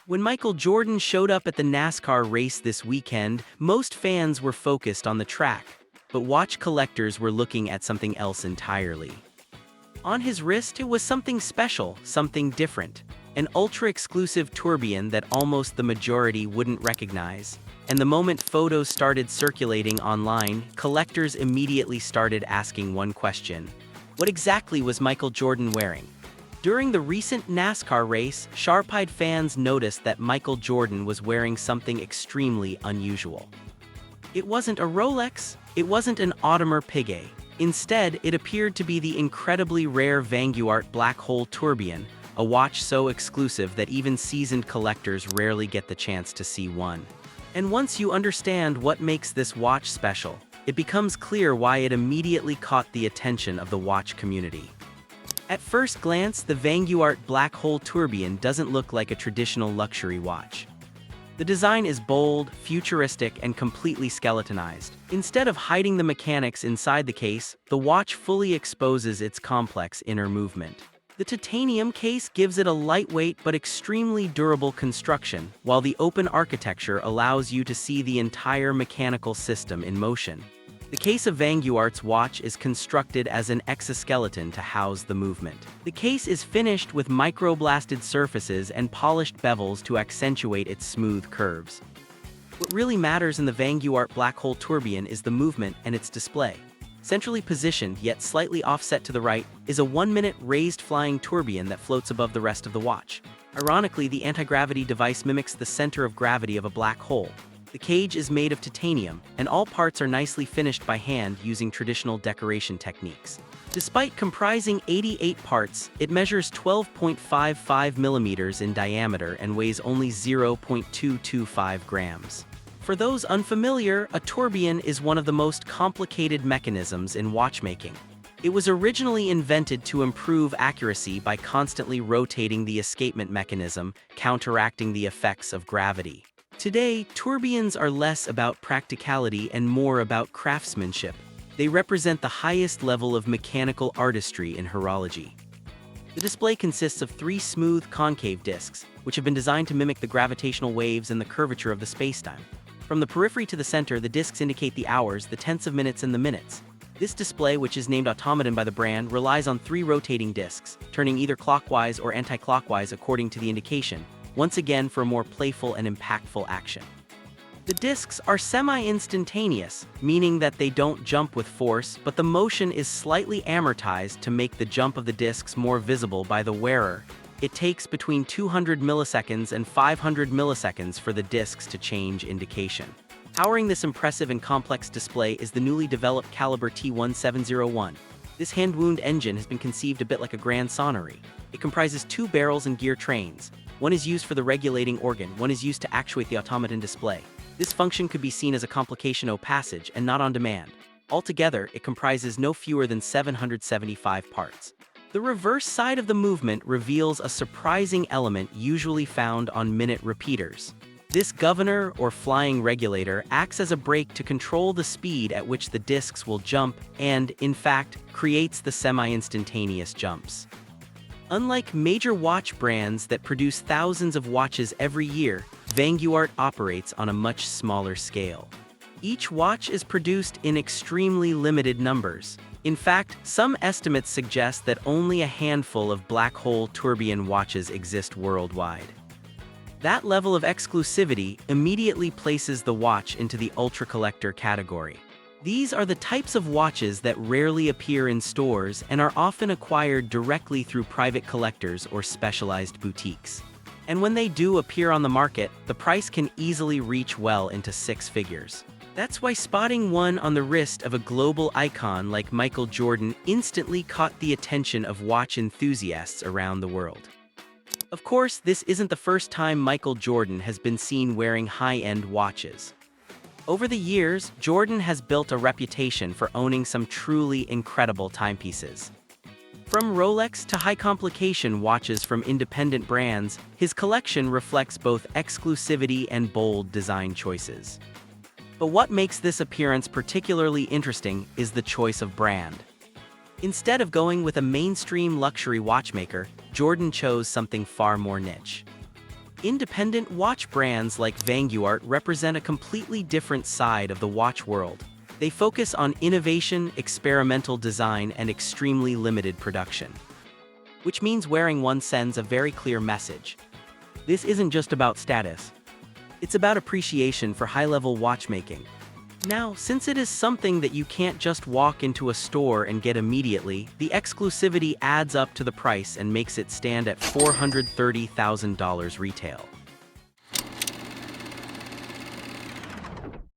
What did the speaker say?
When Michael Jordan showed up at the NASCAR race this weekend, most fans were focused on the track, but watch collectors were looking at something else entirely. On his wrist, it was something special, something different. An ultra-exclusive tourbillon that almost the majority wouldn't recognize. And the moment photos started circulating online, collectors immediately started asking one question. What exactly was Michael Jordan wearing? During the recent NASCAR race, sharp-eyed fans noticed that Michael Jordan was wearing something extremely unusual. It wasn't a Rolex, it wasn't an Audemars Piguet. Instead, it appeared to be the incredibly rare Vanguart Black Hole Tourbillon, a watch so exclusive that even seasoned collectors rarely get the chance to see one. And once you understand what makes this watch special, it becomes clear why it immediately caught the attention of the watch community. At first glance, the Vanguart Black Hole Tourbillon doesn't look like a traditional luxury watch. The design is bold, futuristic, and completely skeletonized. Instead of hiding the mechanics inside the case, the watch fully exposes its complex inner movement. The titanium case gives it a lightweight but extremely durable construction, while the open architecture allows you to see the entire mechanical system in motion. The case of Vanguart's watch is constructed as an exoskeleton to house the movement. The case is finished with microblasted surfaces and polished bevels to accentuate its smooth curves. What really matters in the Vanguart Black Hole Tourbillon is the movement and its display. Centrally positioned, yet slightly offset to the right, is a 1-minute raised flying tourbillon that floats above the rest of the watch. Ironically, the anti-gravity device mimics the center of gravity of a black hole. The cage is made of titanium, and all parts are nicely finished by hand using traditional decoration techniques. Despite comprising 88 parts, it measures 12.55 millimeters in diameter and weighs only 0.225 grams. For those unfamiliar, a tourbillon is one of the most complicated mechanisms in watchmaking. It was originally invented to improve accuracy by constantly rotating the escapement mechanism, counteracting the effects of gravity. Today, tourbillons are less about practicality and more about craftsmanship. They represent the highest level of mechanical artistry in horology. The display consists of 3 smooth concave discs, which have been designed to mimic the gravitational waves and the curvature of the spacetime. From the periphery to the center, the discs indicate the hours, the tenths of minutes, and the minutes. This display, which is named Automaton by the brand, relies on 3 rotating discs, turning either clockwise or anti-clockwise according to the indication, once again for a more playful and impactful action. The discs are semi-instantaneous, meaning that they don't jump with force, but the motion is slightly amortized to make the jump of the discs more visible by the wearer. It takes between 200 milliseconds and 500 milliseconds for the discs to change indication. Powering this impressive and complex display is the newly developed caliber T1701. This hand-wound engine has been conceived a bit like a grand sonnery. It comprises 2 barrels and gear trains. One is used for the regulating organ, one is used to actuate the automaton display. This function could be seen as a complication au passage and not on demand. Altogether, it comprises no fewer than 775 parts. The reverse side of the movement reveals a surprising element usually found on minute repeaters. This governor or flying regulator acts as a brake to control the speed at which the discs will jump and, in fact, creates the semi-instantaneous jumps. Unlike major watch brands that produce thousands of watches every year, Vanguart operates on a much smaller scale. Each watch is produced in extremely limited numbers. In fact, some estimates suggest that only a handful of Black Hole Tourbillon watches exist worldwide. That level of exclusivity immediately places the watch into the ultra-collector category. These are the types of watches that rarely appear in stores and are often acquired directly through private collectors or specialized boutiques. And when they do appear on the market, the price can easily reach well into 6 figures. That's why spotting one on the wrist of a global icon like Michael Jordan instantly caught the attention of watch enthusiasts around the world. Of course, this isn't the first time Michael Jordan has been seen wearing high-end watches. Over the years, Jordan has built a reputation for owning some truly incredible timepieces. From Rolex to high-complication watches from independent brands, his collection reflects both exclusivity and bold design choices. But what makes this appearance particularly interesting is the choice of brand. Instead of going with a mainstream luxury watchmaker, Jordan chose something far more niche. Independent watch brands like Vanguart represent a completely different side of the watch world. They focus on innovation, experimental design, and extremely limited production. Which means wearing one sends a very clear message. This isn't just about status. It's about appreciation for high-level watchmaking. Now, since it is something that you can't just walk into a store and get immediately, the exclusivity adds up to the price and makes it stand at $430,000 retail.